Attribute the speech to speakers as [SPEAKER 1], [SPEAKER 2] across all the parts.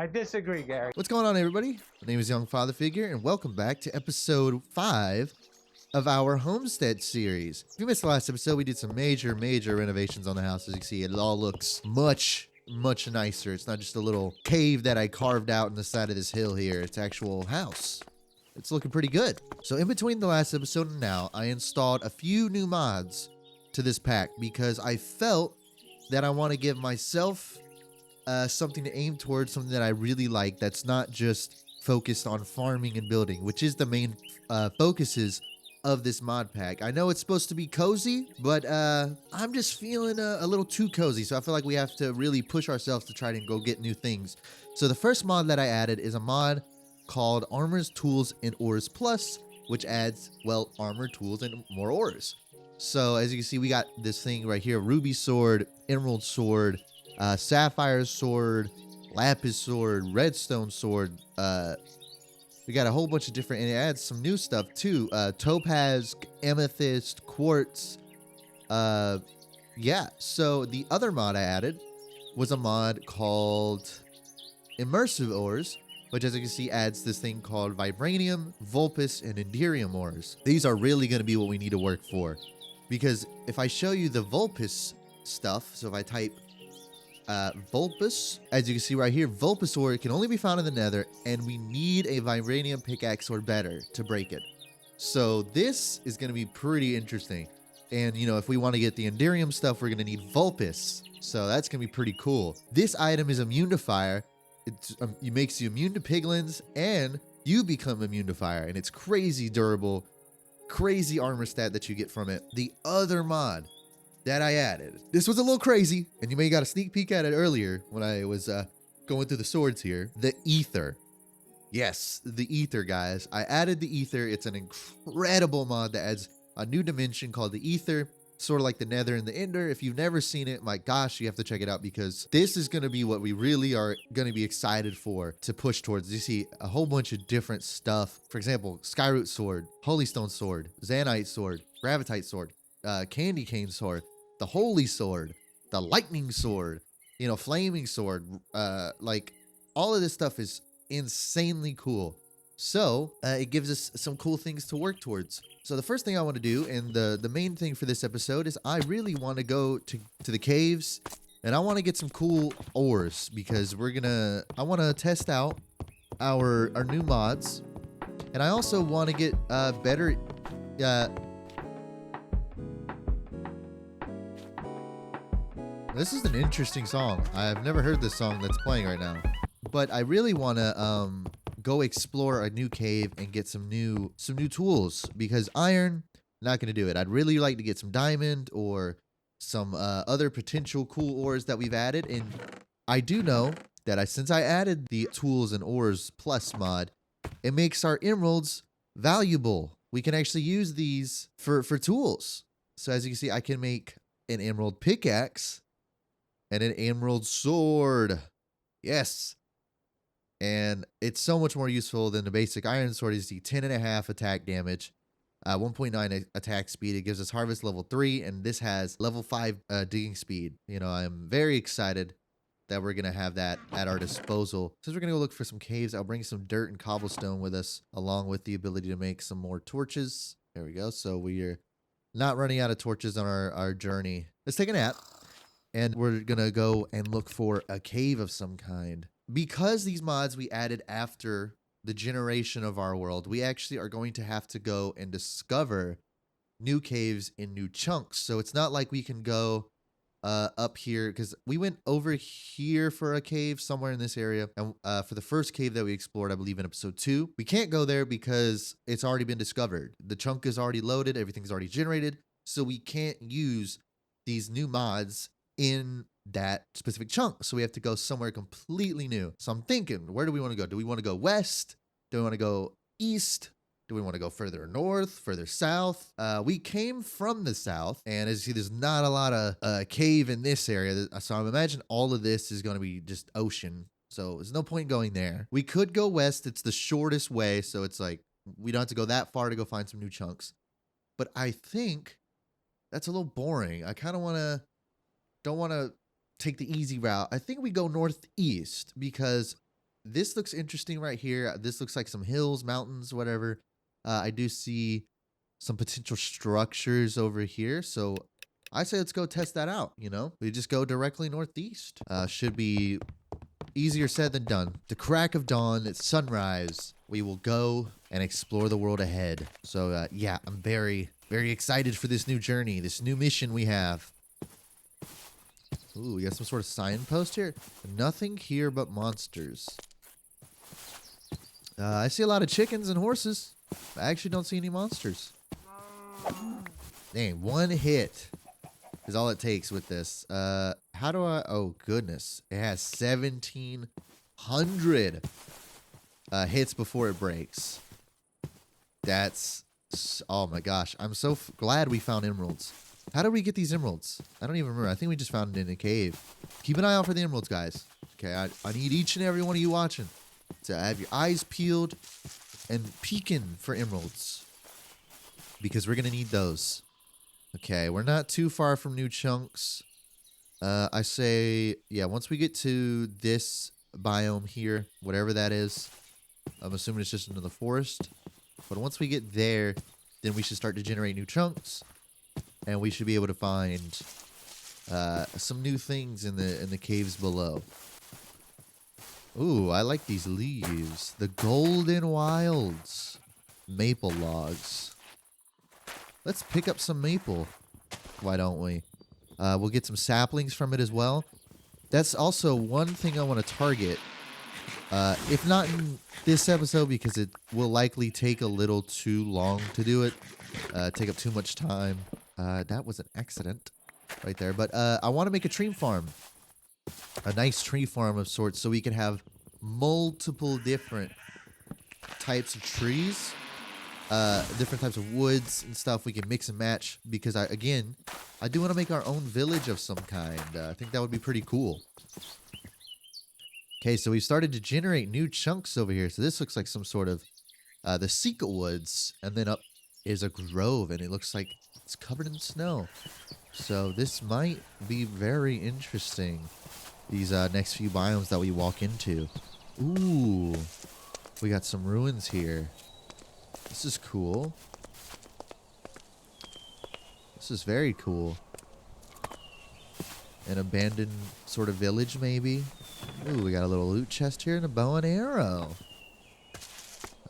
[SPEAKER 1] I disagree, Gary.
[SPEAKER 2] What's going on, everybody? My name is Young Father Figure, and welcome back to episode 5 of our Homestead series. If you missed the last episode, we did some major renovations on the house. As you can see, it all looks much nicer. It's not just a little cave that I carved out in the side of this hill here. It's actual house. It's looking pretty good. So in between the last episode and now, I installed a few new mods to this pack because I felt that I want to give myself something to aim towards, something that I really like that's not just focused on farming and building, which is the main focuses of this mod pack. I know it's supposed to be cozy, but I'm just feeling a little too cozy, so I feel like we have to really push ourselves to try to go get new things. So the first mod that I added is a mod called Armors, Tools, and Ores Plus, which adds, well, armor, tools, and more ores. So as you can see, we got this thing right here: ruby sword, emerald sword, sapphire sword, lapis sword, redstone sword. We got a whole bunch of different, and it adds some new stuff too. Topaz, amethyst, quartz. Yeah. So the other mod I added was a mod called Immersive Ores, which, as you can see, adds this thing called vibranium, vulpus, and enderium ores. These are really going to be what we need to work for, because if I show you the vulpus stuff, so if I type vulpus, as you can see right here, vulpus ore can only be found in the nether, and we need a vibranium pickaxe or better to break it. So this is going to be pretty interesting. And you know, if we want to get the enderium stuff, we're going to need vulpus. So that's going to be pretty cool. This item is immune to fire. It makes you immune to piglins, and you become immune to fire, and it's crazy durable, crazy armor stat that you get from it. The other mod that I added, this was a little crazy, and you may have got a sneak peek at it earlier when I was going through the swords here. The ether. Yes, the ether, guys. I added the ether. It's an incredible mod that adds a new dimension called the ether, sort of like the nether and the ender. If you've never seen it, my gosh, you have to check it out, because this is going to be what we really are going to be excited for to push towards. You see a whole bunch of different stuff. For example, skyroot sword, holystone sword, zanite sword, gravitite sword, candy cane sword, the holy sword, the lightning sword, you know, flaming sword. Like, all of this stuff is insanely cool. So it gives us some cool things to work towards. So the first thing I want to do, and the main thing for this episode, is I really want to go to the caves, and I want to get some cool ores, because I want to test out our new mods, and I also want to get better. This is an interesting song. I've never heard this song that's playing right now, but I really want to go explore a new cave and get some new tools, because iron, not going to do it. I'd really like to get some diamond or some other potential cool ores that we've added. And I do know that since I added the tools and ores plus mod, it makes our emeralds valuable. We can actually use these for tools. So as you can see, I can make an emerald pickaxe and an emerald sword. Yes. And it's so much more useful than the basic iron sword. Is the 10.5 attack damage, 1.9 attack speed. It gives us harvest level 3, and this has level 5 digging speed. You know, I'm very excited that we're going to have that at our disposal. Since we're going to go look for some caves, I'll bring some dirt and cobblestone with us, along with the ability to make some more torches. There we go. So we're not running out of torches on our journey. Let's take a nap, and we're going to go and look for a cave of some kind. Because these mods we added after the generation of our world, we actually are going to have to go and discover new caves in new chunks. So it's not like we can go up here, because we went over here for a cave somewhere in this area. And for the first cave that we explored, I believe in episode 2, we can't go there because it's already been discovered. The chunk is already loaded. Everything's already generated. So we can't use these new mods in that specific chunk. So we have to go somewhere completely new. So I'm thinking, where do we want to go? Do we want to go west? Do we want to go east? Do we want to go further north, further south? We came from the south, and as you see, there's not a lot of cave in this area. So I imagine all of this is going to be just ocean. So there's no point going there. We could go west. It's the shortest way. So it's like, we don't have to go that far to go find some new chunks. But I think that's a little boring. I kind of don't want to take the easy route. I think we go northeast, because this looks interesting right here. This looks like some hills, mountains, whatever. I do see some potential structures over here. So I say let's go test that out. You know, we just go directly northeast. Should be easier said than done. The crack of dawn, it's sunrise. We will go and explore the world ahead. So yeah, I'm very, very excited for this new journey, this new mission we have. Ooh, we got some sort of signpost here. Nothing here but monsters. I see a lot of chickens and horses. I actually don't see any monsters. Dang, one hit is all it takes with this. How do I... Oh, goodness. It has 1,700 hits before it breaks. That's... Oh, my gosh. I'm so glad we found emeralds. How did we get these emeralds? I don't even remember. I think we just found it in a cave. Keep an eye out for the emeralds, guys. Okay, I need each and every one of you watching to have your eyes peeled and peeking for emeralds. Because we're going to need those. Okay, we're not too far from new chunks. I say, yeah, once we get to this biome here, whatever that is, I'm assuming it's just into the forest. But once we get there, then we should start to generate new chunks. And we should be able to find some new things in the caves below. Ooh, I like these leaves. The Golden Wilds. Maple logs. Let's pick up some maple. Why don't we? We'll get some saplings from it as well. That's also one thing I want to target. If not in this episode, because it will likely take a little too long to do it. Take up too much time. That was an accident right there. But I want to make a tree farm. A nice tree farm of sorts so we can have multiple different types of trees. Different types of woods and stuff we can mix and match. Because, I do want to make our own village of some kind. I think that would be pretty cool. Okay, so we started to generate new chunks over here. So this looks like some sort of the Sika Woods. And then up is a grove. And it looks like it's covered in snow. So this might be very interesting. These next few biomes that we walk into. Ooh. We got some ruins here. This is cool. This is very cool. An abandoned sort of village, maybe. Ooh, we got a little loot chest here and a bow and arrow.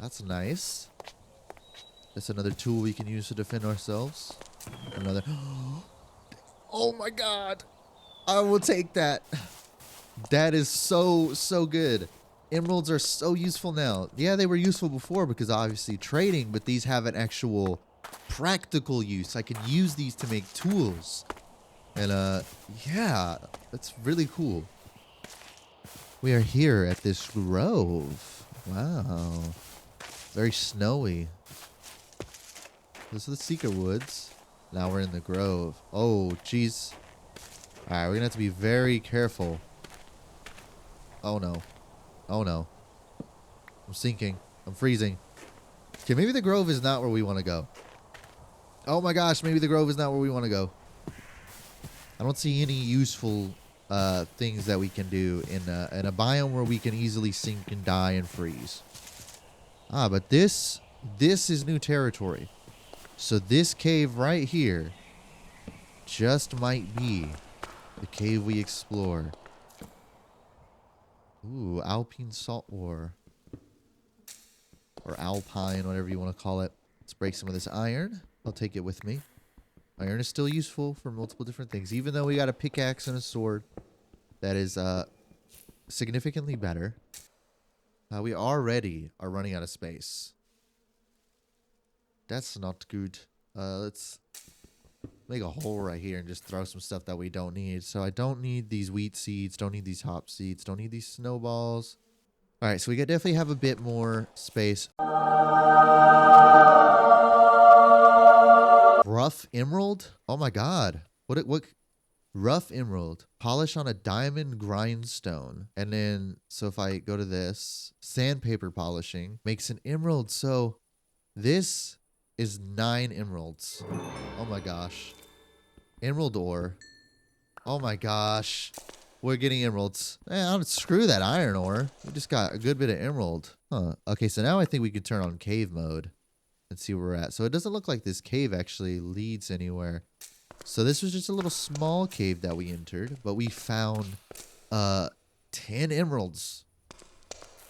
[SPEAKER 2] That's nice. That's another tool we can use to defend ourselves. Another... Oh my god! I will take that. That is so, so good. Emeralds are so useful now. Yeah, they were useful before because obviously trading, but these have an actual practical use. I can use these to make tools. And, yeah, that's really cool. We are here at this grove. Wow. Very snowy. This is the Sika Woods. Now we're in the grove. Oh, jeez. Alright, we're gonna have to be very careful. Oh, no. Oh, no. I'm sinking. I'm freezing. Okay, maybe the grove is not where we want to go. Oh, my gosh. Maybe the grove is not where we want to go. I don't see any useful things that we can do in a biome where we can easily sink and die and freeze. Ah, but this is new territory. So this cave right here just might be the cave we explore. Ooh, Alpine Salt Ore. Or Alpine, whatever you want to call it. Let's break some of this iron. I'll take it with me. Iron is still useful for multiple different things. Even though we got a pickaxe and a sword that is significantly better. We already are running out of space. That's not good. Let's make a hole right here and just throw some stuff that we don't need. So I don't need these wheat seeds. Don't need these hop seeds. Don't need these snowballs. All right, so we could definitely have a bit more space. Rough emerald? Oh my god. What? Rough emerald. Polish on a diamond grindstone. And then, so if I go to this, sandpaper polishing makes an emerald. So this is 9 emeralds. Oh my gosh. Emerald ore. Oh my gosh. We're getting emeralds. Screw that iron ore. We just got a good bit of emerald. Huh. Okay, so now I think we can turn on cave mode and see where we're at. So it doesn't look like this cave actually leads anywhere. So this was just a little small cave that we entered, but we found 10 emeralds.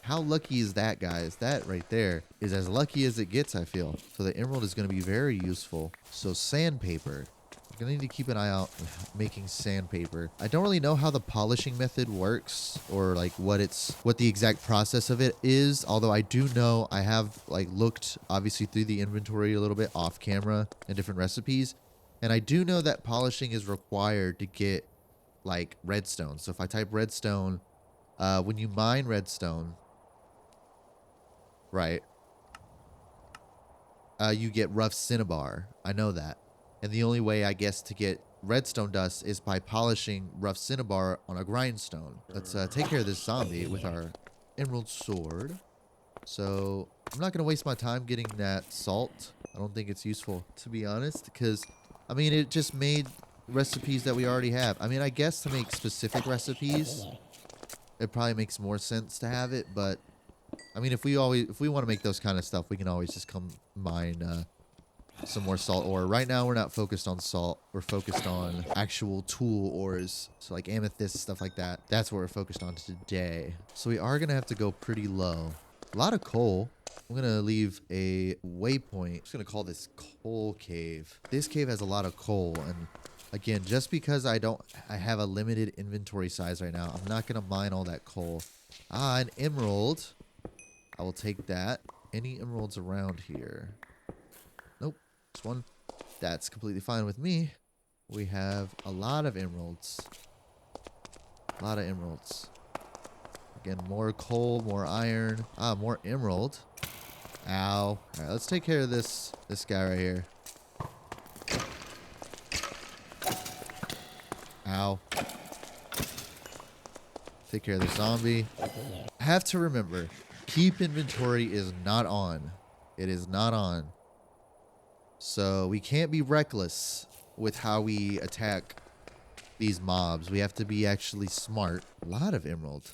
[SPEAKER 2] How lucky is that, guys? That right there is as lucky as it gets, I feel. So the emerald is going to be very useful. So sandpaper. I'm going to need to keep an eye out making sandpaper. I don't really know how the polishing method works or like what the exact process of it is. Although I do know I have like looked obviously through the inventory a little bit off camera and different recipes. And I do know that polishing is required to get like redstone. So if I type redstone, when you mine redstone, right, you get rough cinnabar. I know that. And the only way, I guess, to get redstone dust is by polishing rough cinnabar on a grindstone. Let's take care of this zombie with our emerald sword. So I'm not going to waste my time getting that salt. I don't think it's useful, to be honest, because, I mean, it just made recipes that we already have. I mean, I guess to make specific recipes, it probably makes more sense to have it, but I mean, if we want to make those kind of stuff, we can always just come mine some more salt ore. Right now, we're not focused on salt. We're focused on actual tool ores. So like amethyst, stuff like that. That's what we're focused on today. So we are going to have to go pretty low. A lot of coal. I'm going to leave a waypoint. I'm just going to call this coal cave. This cave has a lot of coal. And again, just because I have a limited inventory size right now, I'm not going to mine all that coal. An emerald. I will take that. Any emeralds around here? Nope. This one. That's completely fine with me. We have a lot of emeralds. A lot of emeralds. Again, more coal, more iron. More emerald. Ow. All right, let's take care of this guy right here. Ow. Take care of the zombie. I have to remember, keep inventory is not on. It is not on. So we can't be reckless with how we attack these mobs. We have to be actually smart. A lot of emerald.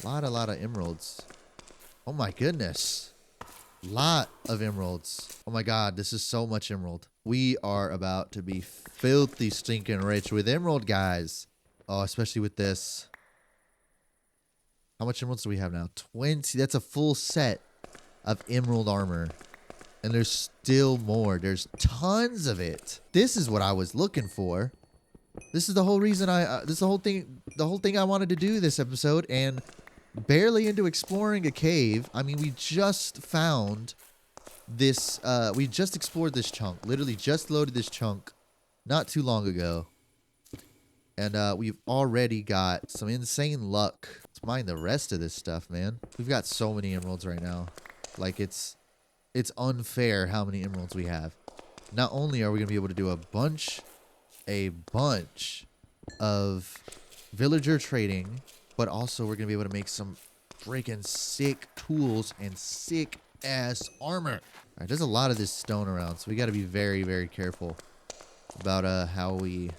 [SPEAKER 2] A lot of emeralds. Oh my goodness. Lot of emeralds. Oh my god, this is so much emerald. We are about to be filthy stinking rich with emerald, guys. Oh, especially with this. How much emeralds do we have now? 20. That's a full set of emerald armor. And there's still more. There's tons of it. This is what I was looking for. This is the whole reason this is the whole thing I wanted to do this episode, and barely into exploring a cave. I mean, we just found this, we just explored this chunk. Literally just loaded this chunk not too long ago. And we've already got some insane luck. Let's mine the rest of this stuff, man. We've got so many emeralds right now. Like, it's unfair how many emeralds we have. Not only are we going to be able to do a bunch of villager trading, but also we're going to be able to make some freaking sick tools and sick ass armor. All right, there's a lot of this stone around, so we got to be very, very careful about how we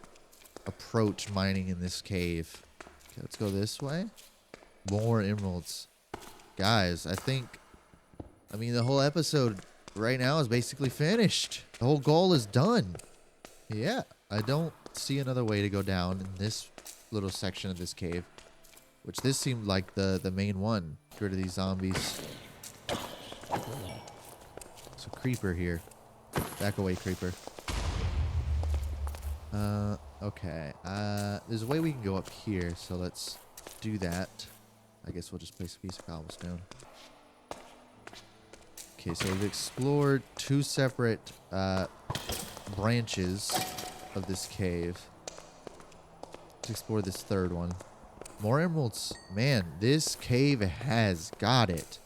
[SPEAKER 2] approach mining in this cave. Okay, let's go this way. More emeralds. Guys, I mean, the whole episode right now is basically finished. The whole goal is done. Yeah, I don't see another way to go down in this little section of this cave, which this seemed like the main one. Get rid of these zombies. So creeper here. Back away, creeper. Okay. There's a way we can go up here, so let's do that. I guess we'll just place a piece of cobblestone. Okay, so we've explored two separate branches of this cave. Let's explore this third one. More emeralds. Man, this cave has got it.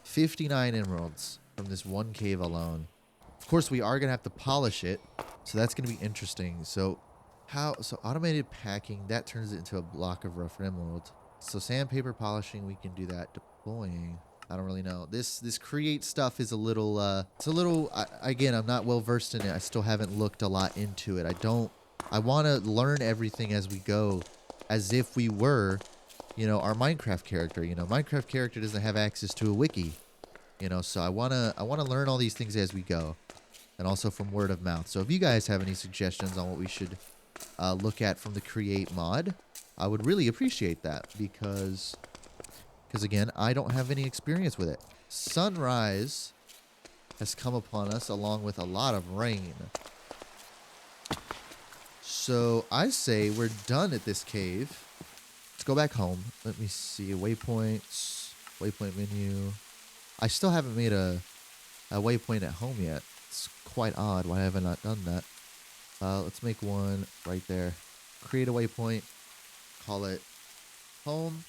[SPEAKER 2] 59 emeralds from this one cave alone. Of course, we are going to have to polish it, so that's going to be interesting. So automated packing, that turns it into a block of rough emerald. So sandpaper polishing, we can do that. Deploying, I don't really know. This create stuff is a little, again, I'm not well versed in it. I still haven't looked a lot into it. I want to learn everything as we go as if we were, our Minecraft character. Minecraft character doesn't have access to a wiki, so I wanna learn all these things as we go, and also from word of mouth. So if you guys have any suggestions on what we should look at from the create mod, I would really appreciate that because again, I don't have any experience with it. Sunrise has come upon us along with a lot of rain. So I say we're done at this cave. Let's go back home. Let me see. Waypoints. Waypoint menu. I still haven't made a waypoint at home yet. It's quite odd. Why have I not done that? Let's make one right there. Create a waypoint. Call it home.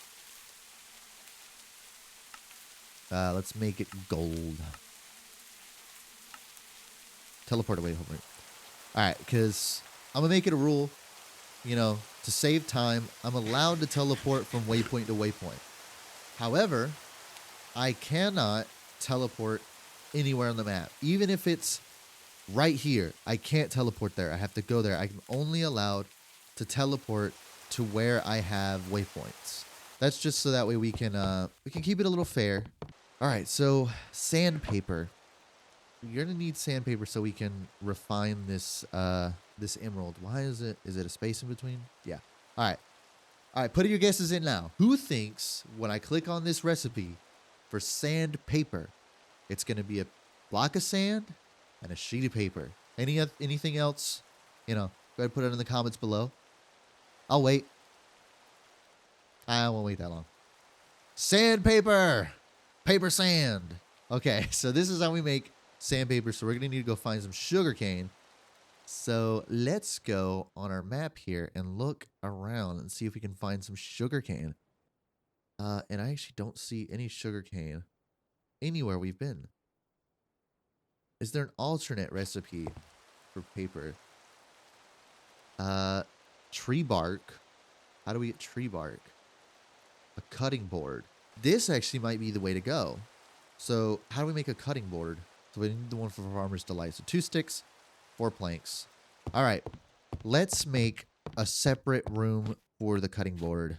[SPEAKER 2] Let's make it gold. Teleport away home. Alright, because I'm going to make it a rule, to save time. I'm allowed to teleport from waypoint to waypoint. However, I cannot teleport anywhere on the map. Even if it's right here, I can't teleport there. I have to go there. I'm only allowed to teleport to where I have waypoints. That's just so that way we can keep it a little fair. All right, so sandpaper. You're gonna need sandpaper so we can refine this this emerald. Why is it? Is it a space in between? Yeah. All right. Put your guesses in now. Who thinks when I click on this recipe for sandpaper, it's gonna be a block of sand and a sheet of paper? Anything else? Go ahead and put it in the comments below. I'll wait. I won't wait that long. Sandpaper. Paper sand. Okay, so this is how we make sandpaper. So we're going to need to go find some sugarcane. So let's go on our map here and look around and see if we can find some sugarcane. And I actually don't see any sugarcane anywhere we've been. Is there an alternate recipe for paper? Tree bark. How do we get tree bark? A cutting board. This actually might be the way to go. So how do we make a cutting board? So we need the one for Farmer's Delight. So 2 sticks, 4 planks. All right. Let's make a separate room for the cutting board.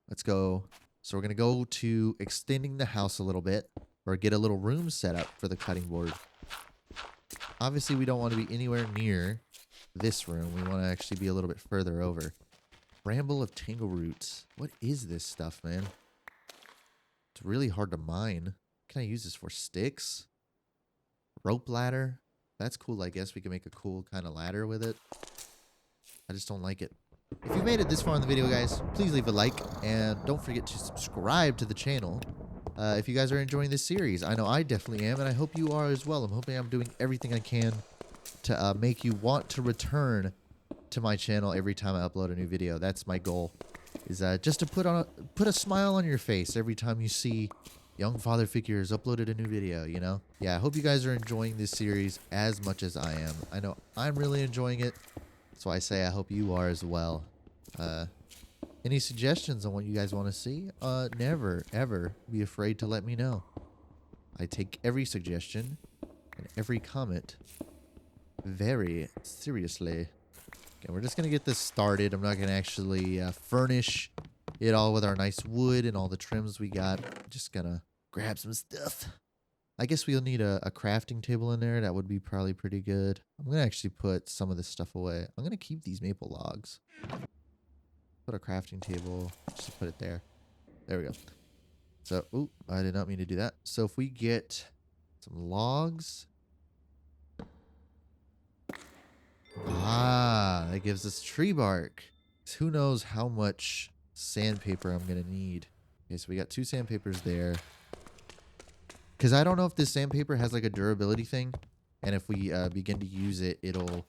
[SPEAKER 2] Let's go. So we're going to go to extending the house a little bit, or get a little room set up for the cutting board. Obviously, we don't want to be anywhere near this room. We want to actually be a little bit further over. Bramble of Tangle Roots. What is this stuff, man? It's really hard to mine. Can I use this for? Sticks? Rope ladder? That's cool, I guess. We can make a cool kind of ladder with it. I just don't like it. If you've made it this far in the video, guys, please leave a like. And don't forget to subscribe to the channel if you guys are enjoying this series. I know I definitely am, and I hope you are as well. I'm hoping I'm doing everything I can to make you want to return to my channel every time I upload a new video. That's my goal, is just to put a smile on your face every time you see Young Father Figures uploaded a new video, Yeah, I hope you guys are enjoying this series as much as I am. I know I'm really enjoying it, so I say I hope you are as well. Any suggestions on what you guys want to see? Never, ever be afraid to let me know. I take every suggestion and every comment very seriously. Okay, we're just going to get this started. I'm not going to actually furnish it all with our nice wood and all the trims we got. Just going to grab some stuff. I guess we'll need a crafting table in there. That would be probably pretty good. I'm going to actually put some of this stuff away. I'm going to keep these maple logs. Put a crafting table. Just put it there. There we go. So, ooh, I did not mean to do that. So if we get some logs. Ah, that gives us tree bark. Who knows how much sandpaper I'm going to need. Okay, so we got 2 sandpapers there. Because I don't know if this sandpaper has like a durability thing. And if we begin to use it, it'll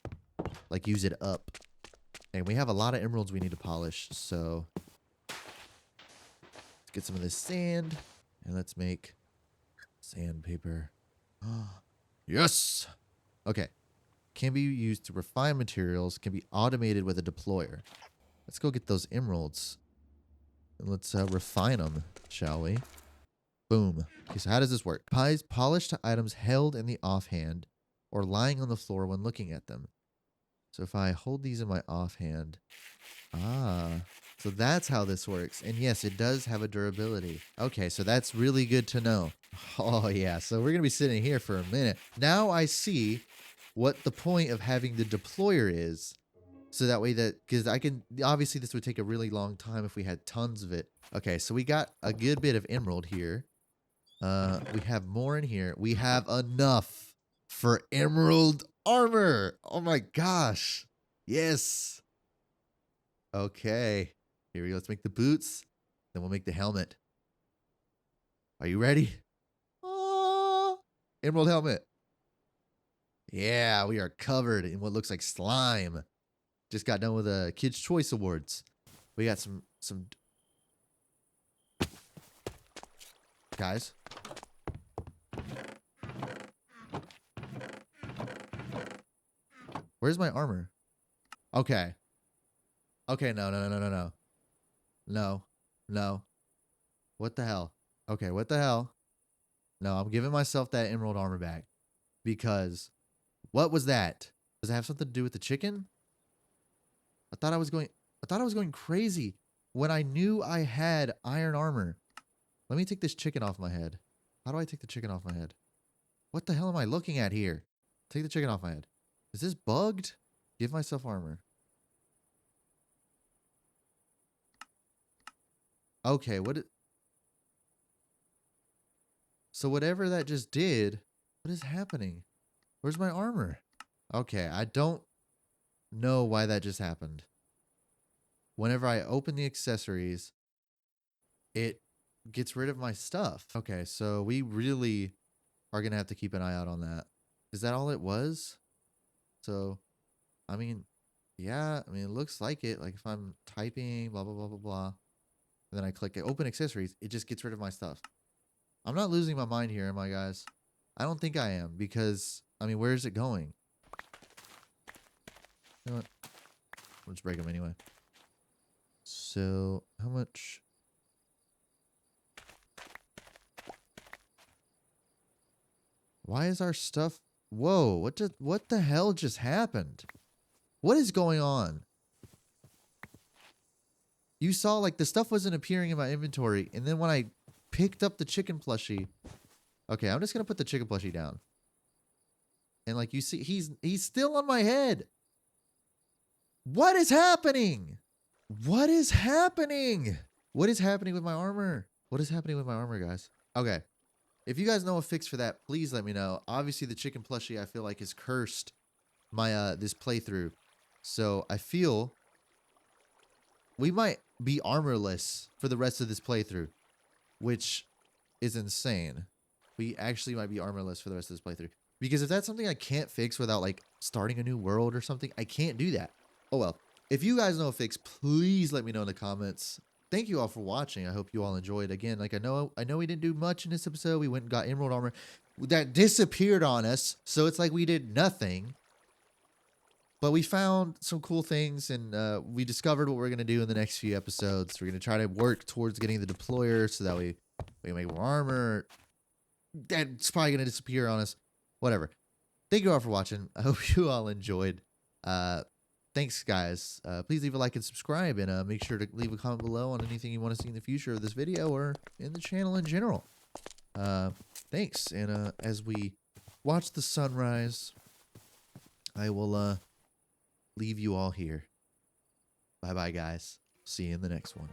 [SPEAKER 2] like use it up. And we have a lot of emeralds we need to polish. So let's get some of this sand. And let's make sandpaper. Yes! Okay. Can be used to refine materials. Can be automated with a deployer. Let's go get those emeralds. And let's refine them, shall we? Boom. Okay, so how does this work? Polished items held in the offhand or lying on the floor when looking at them. So if I hold these in my offhand, so that's how this works. And yes, it does have a durability. Okay, so that's really good to know. Oh yeah, so we're gonna be sitting here for a minute. Now I see what the point of having the deployer is. So that way because I can, obviously this would take a really long time if we had tons of it. Okay, so we got a good bit of emerald here. We have more in here. We have enough for emerald armor. Oh my gosh. Yes. Okay. Here we go. Let's make the boots. Then we'll make the helmet. Are you ready? Oh, emerald helmet. Yeah, we are covered in what looks like slime. Just got done with the Kids' Choice Awards. We got some guys. Where's my armor? Okay. Okay, no. No. No. What the hell? Okay, what the hell? No, I'm giving myself that emerald armor back. Because what was that? Does it have something to do with the chicken? I thought I was going crazy when I knew I had iron armor. Let me take this chicken off my head. How do I take the chicken off my head? What the hell am I looking at here? Take the chicken off my head. Is this bugged? Give myself armor. Okay, so whatever that just did, what is happening? Where's my armor? Okay, I don't know why that just happened. Whenever I open the accessories, it gets rid of my stuff. Okay, so we really are going to have to keep an eye out on that. Is that all it was? So, I mean, yeah, I mean, it looks like it. Like if I'm typing, blah, blah, blah, blah, blah, and then I click open accessories, it just gets rid of my stuff. I'm not losing my mind here, am I, guys? I don't think I am because, I mean, where is it going? You know what? We'll just break them anyway. So, how much? Why is our stuff? Whoa, what the hell just happened? What is going on? You saw like the stuff wasn't appearing in my inventory, and then when I picked up the chicken plushie, okay, I'm just gonna put the chicken plushie down. And like you see, he's still on my head. What is happening? What is happening? What is happening with my armor? What is happening with my armor, guys? Okay. If you guys know a fix for that, please let me know. Obviously, the chicken plushie, I feel like, has cursed my this playthrough. So I feel we might be armorless for the rest of this playthrough, which is insane. We actually might be armorless for the rest of this playthrough. Because if that's something I can't fix without, like, starting a new world or something, I can't do that. Oh, well. If you guys know a fix, please let me know in the comments. Thank you all for watching. I hope you all enjoyed. Again, like I know we didn't do much in this episode. We went and got emerald armor that disappeared on us. So it's like we did nothing. But we found some cool things, and we discovered what we're going to do in the next few episodes. We're going to try to work towards getting the deployer so that we can make more armor. That's probably going to disappear on us. Whatever. Thank you all for watching. I hope you all enjoyed. Thanks, guys. Please leave a like and subscribe, and make sure to leave a comment below on anything you want to see in the future of this video or in the channel in general. Thanks, and as we watch the sunrise, I will leave you all here. Bye-bye, guys. See you in the next one.